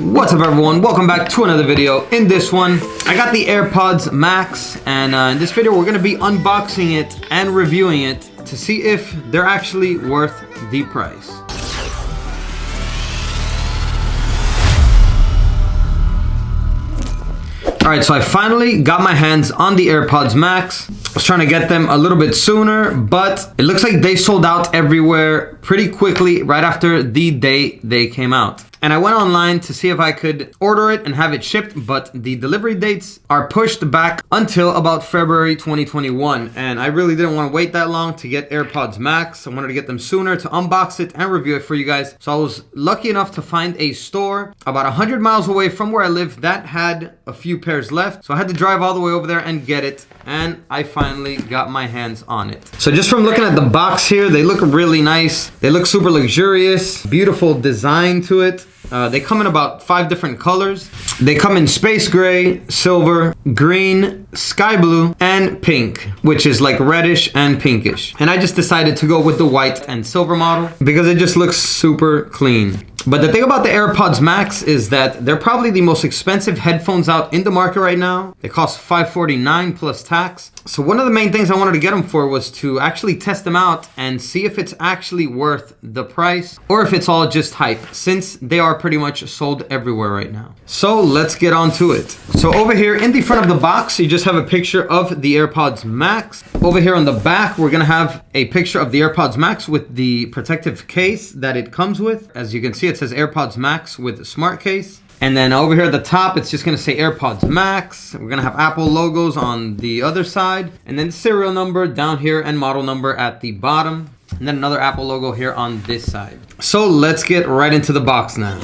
What's up everyone, welcome back to another video. In this one, I got the AirPods Max, and in this video we're going to be unboxing it and reviewing it to see if they're actually worth the price. Alright, so I finally got my hands on the AirPods Max. I was trying to get them a little bit sooner, but it looks like they sold out everywhere pretty quickly right after the day they came out. And I went online to see if I could order it and have it shipped, but the delivery dates are pushed back until about February 2021. And I really didn't want to wait that long to get AirPods Max. I wanted to get them sooner to unbox it and review it for you guys. So I was lucky enough to find a store about 100 miles away from where I live that had a few pairs left. So I had to drive all the way over there and get it. And I finally got my hands on it. So just from looking at the box here, they look really nice. They look super luxurious, beautiful design to it. They come in about 5 different colors. They come in space gray, silver, green, sky blue, and pink, which is like reddish and pinkish. And I just decided to go with the white and silver model because it just looks super clean. But the thing about the AirPods Max is that they're probably the most expensive headphones out in the market right now. They cost $549 plus tax. So one of the main things I wanted to get them for was to actually test them out and see if it's actually worth the price or if it's all just hype, since they are pretty much sold everywhere right now. So let's get on to it. So over here in the front of the box, you just have a picture of the AirPods Max. Over here on the back, we're gonna have a picture of the AirPods Max with the protective case that it comes with. As you can see, it says AirPods Max with smart case. And then over here at the top, it's just gonna say AirPods Max. We're gonna have Apple logos on the other side, and then serial number down here and model number at the bottom. And then another Apple logo here on this side. So let's get right into the box now.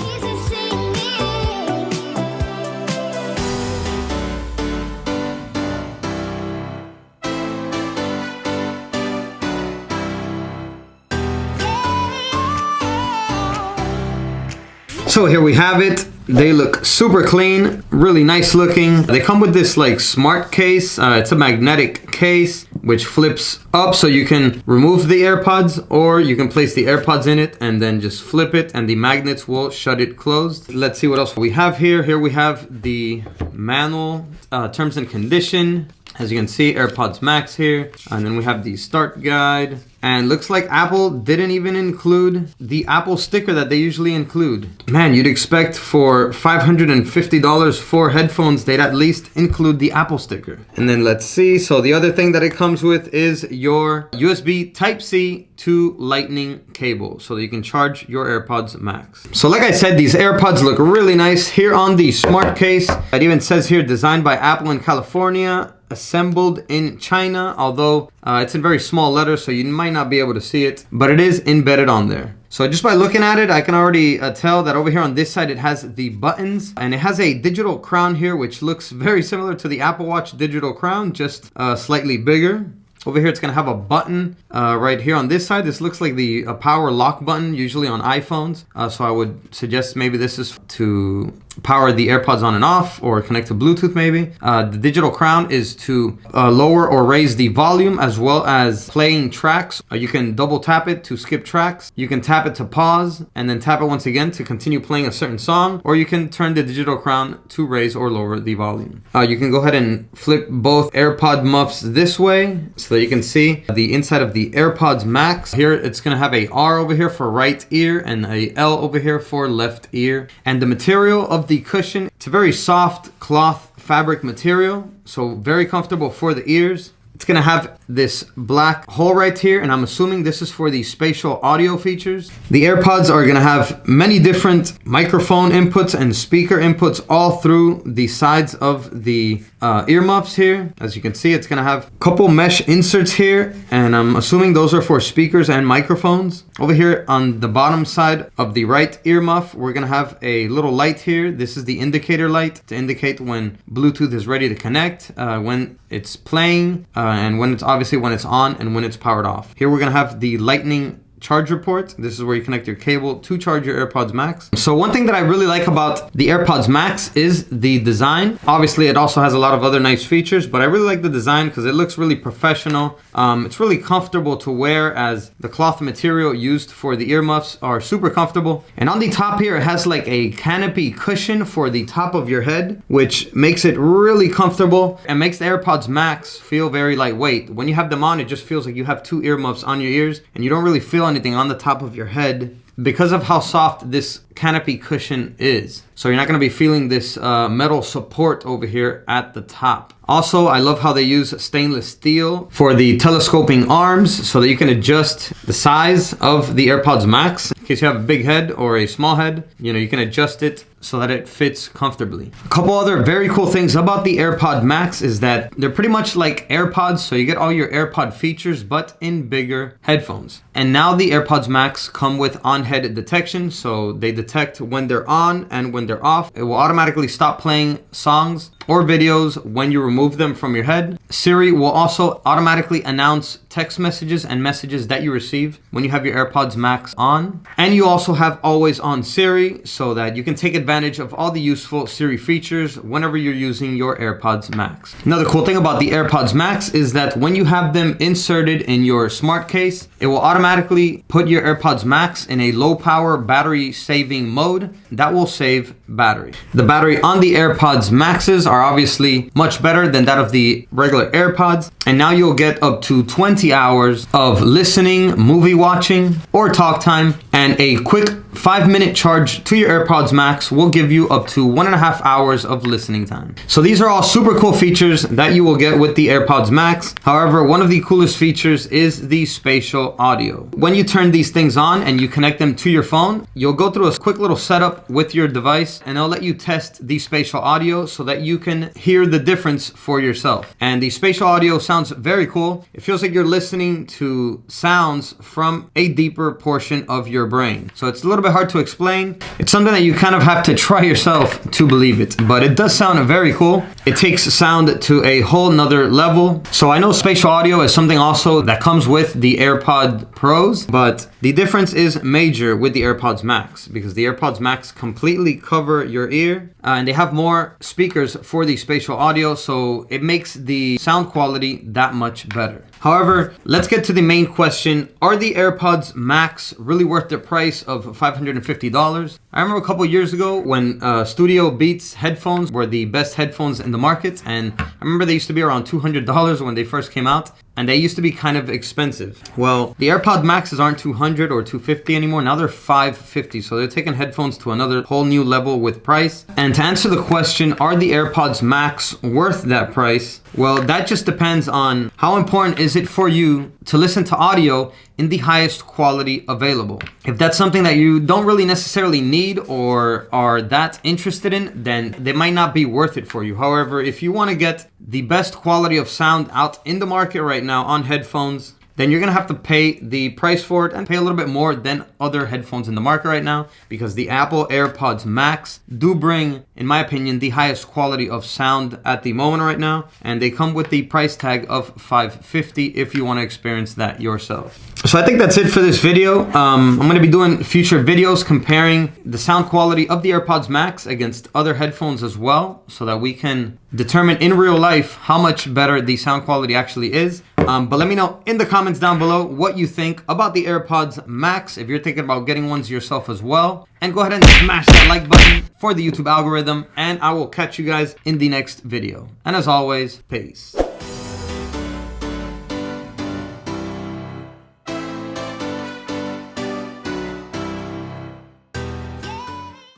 So here we have it. They look super clean, really nice looking. They come with this like smart case. It's a magnetic case which flips up so you can remove the AirPods, or you can place the AirPods in it and then just flip it and the magnets will shut it closed. Let's see what else we have here. Here we have the manual, terms and condition. As you can see, AirPods Max here. And then we have the start guide. And looks like Apple didn't even include the Apple sticker that they usually include. Man, you'd expect for $550 for headphones, they'd at least include the Apple sticker. And then let's see. So the other thing that it comes with is your USB Type-C to Lightning cable so that you can charge your AirPods Max. So like I said, these AirPods look really nice. Here on the smart case, it even says here, designed by Apple in California, assembled in China, although it's in very small letters, so you might not be able to see it, but it is embedded on there. So just by looking at it, I can already tell that over here on this side, it has the buttons, and it has a digital crown here, which looks very similar to the Apple Watch digital crown, just slightly bigger. Over here, it's gonna have a button right here on this side. This looks like the power lock button, usually on iPhones. So I would suggest maybe this is to power the AirPods on and off, or connect to Bluetooth maybe. The digital crown is to lower or raise the volume, as well as playing tracks. You can double tap it to skip tracks. You can tap it to pause, and then tap it once again to continue playing a certain song, or you can turn the digital crown to raise or lower the volume. You can go ahead and flip both AirPod muffs this way so that you can see the inside of the AirPods Max. Here it's gonna have a R over here for right ear and a L over here for left ear. And the material of the cushion, it's a very soft cloth fabric material, so very comfortable for the ears. It's gonna have this black hole right here, and I'm assuming this is for the spatial audio features. The AirPods are gonna have many different microphone inputs and speaker inputs all through the sides of the earmuffs here. As you can see, it's gonna have a couple mesh inserts here, and I'm assuming those are for speakers and microphones. Over here on the bottom side of the right earmuff, we're gonna have a little light here. This is the indicator light to indicate when Bluetooth is ready to connect, when it's playing, and when it's obviously when it's on and when it's powered off. Here we're gonna have the lightning charger port. This is where you connect your cable to charge your AirPods Max. So one thing that I really like about the AirPods Max is the design. Obviously, it also has a lot of other nice features, but I really like the design because it looks really professional. It's really comfortable to wear, as the cloth material used for the earmuffs are super comfortable. And on the top here, it has like a canopy cushion for the top of your head, which makes it really comfortable and makes the AirPods Max feel very lightweight. When you have them on, it just feels like you have two earmuffs on your ears and you don't really feel anything on the top of your head because of how soft this canopy cushion is. So you're not going to be feeling this metal support over here at the top. Also, I love how they use stainless steel for the telescoping arms so that you can adjust the size of the AirPods Max. In case you have a big head or a small head, you can adjust it so that it fits comfortably. A couple other very cool things about the AirPod Max is that they're pretty much like AirPods, so you get all your AirPod features but in bigger headphones. And now the AirPods Max come with on-head detection, so they detect when they're on and when they're off. It will automatically stop playing songs or videos when you remove them from your head. Siri will also automatically announce text messages and messages that you receive when you have your AirPods Max on. And you also have always on Siri so that you can take advantage of all the useful Siri features whenever you're using your AirPods Max. Another cool thing about the AirPods Max is that when you have them inserted in your smart case, it will automatically put your AirPods Max in a low power battery saving mode that will save battery. The battery on the AirPods Maxes are obviously much better than that of the regular AirPods, and now you'll get up to 20 hours of listening, movie watching, or talk time, and a quick 5-minute charge to your AirPods Max will give you up to 1.5 hours of listening time. So these are all super cool features that you will get with the AirPods Max. However, one of the coolest features is the spatial audio. When you turn these things on and you connect them to your phone, you'll go through a quick little setup with your device, and it'll let you test the spatial audio so that you can hear the difference for yourself. And the spatial audio sounds very cool. It feels like you're listening to sounds from a deeper portion of your brain. So it's a little bit hard to explain. It's something that you kind of have to try yourself to believe it, but it does sound very cool. It takes sound to a whole nother level. So I know spatial audio is something also that comes with the AirPod Pros, but the difference is major with the AirPods Max because the AirPods Max completely cover your ear and they have more speakers for the spatial audio, so it makes the sound quality that much better. However, let's get to the main question. Are the AirPods Max really worth the price of $550? I remember a couple years ago when Studio Beats headphones were the best headphones in the market, and I remember they used to be around $200 when they first came out, and they used to be kind of expensive. Well, the AirPod Maxes aren't $200 or $250 anymore. Now they're $550, so they're taking headphones to another whole new level with price. And to answer the question, are the AirPods Max worth that price? Well, that just depends on how important is it for you to listen to audio in the highest quality available. If that's something that you don't really necessarily need or are that interested in, then they might not be worth it for you. However, if you want to get the best quality of sound out in the market right now on headphones, then you're gonna have to pay the price for it and pay a little bit more than other headphones in the market right now, because the Apple AirPods Max do bring, in my opinion, the highest quality of sound at the moment right now, and they come with the price tag of $550 if you want to experience that yourself. So I think that's it for this video. I'm going to be doing future videos comparing the sound quality of the AirPods Max against other headphones as well, so that we can determine in real life how much better the sound quality actually is. But let me know in the comments down below what you think about the AirPods Max, if you're thinking about getting ones yourself as well. And go ahead and smash that like button for the YouTube algorithm, and I will catch you guys in the next video. And as always, peace.